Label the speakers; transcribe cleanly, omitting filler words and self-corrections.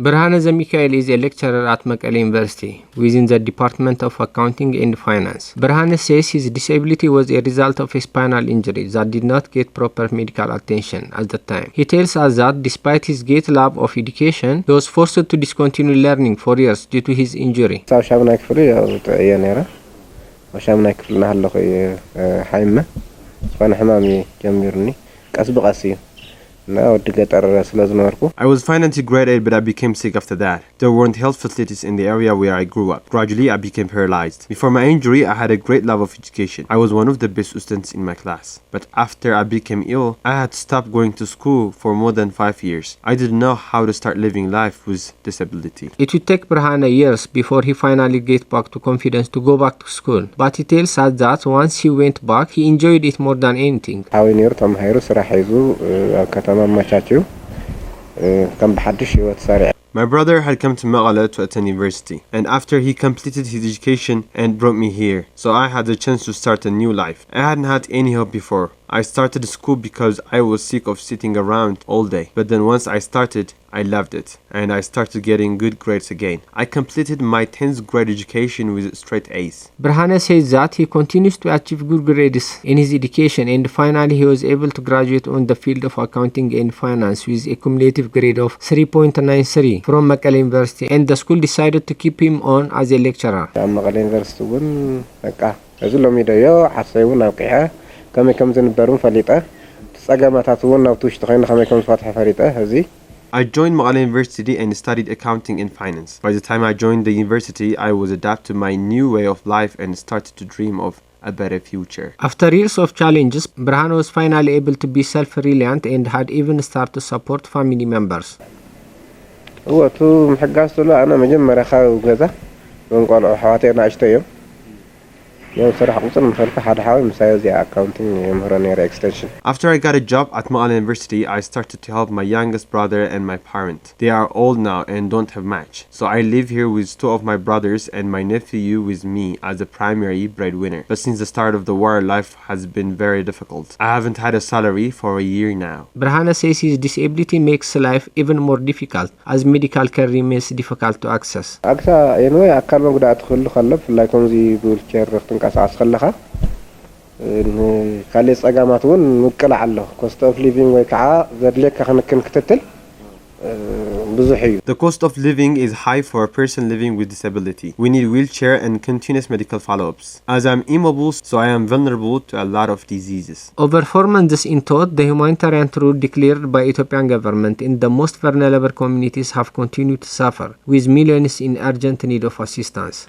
Speaker 1: Birhane Zemikael is a lecturer at Mekelle University within the Department of Accounting and Finance. Birhane says his disability was a result of a spinal injury that did not get proper medical attention at the time. He tells us that despite his great love of education, he was forced to discontinue learning for years due to his injury.
Speaker 2: I was fine until grade 8, but I became sick after that. There weren't health facilities in the area where I grew up. Gradually, I became paralyzed. Before my injury, I had a great love of education. I was one of the best students in my class. But after I became ill, I had stopped going to school for more than 5 years. I didn't know how to start living life with disability.
Speaker 1: It would take Birhane years before he finally get back to confidence to go back to school. But he tells us that once he went back, he enjoyed it more than anything.
Speaker 2: My brother had come to Mekelle to attend university, and after he completed his education and brought me here, so I had the chance to start a new life. I hadn't had any help before. I started school because I was sick of sitting around all day, but then once I started, I loved it, and I started getting good grades again. I completed my 10th grade education with straight A's.
Speaker 1: Birhane says that he continues to achieve good grades in his education, and finally he was able to graduate on the field of accounting and finance with a cumulative grade of 3.93 from Mekelle University, and the school decided to keep him on as a lecturer.
Speaker 2: I joined Mekelle University and studied accounting and finance. By the time I joined the university, I was adapted to my new way of life and started to dream of a better future.
Speaker 1: After years of challenges, Birhane was finally able to be self-reliant and had even started to support family members.
Speaker 2: After I got a job at Mekelle University, I started to help my youngest brother and my parent. They are old now and don't have much, so I live here with 2 of my brothers and my nephew with me as a primary breadwinner. But since the start of the war, life has been very difficult. I haven't had a salary for a year now.
Speaker 1: Birhane says his disability makes life even more difficult as medical care remains difficult to access.
Speaker 2: The cost of living is high for a person living with disability. We need wheelchair and continuous medical follow-ups. As I'm immobile, so I am vulnerable to a lot of diseases.
Speaker 1: Over 4 months in total, the humanitarian route declared by Ethiopian government in the most vulnerable communities have continued to suffer, with millions in urgent need of assistance.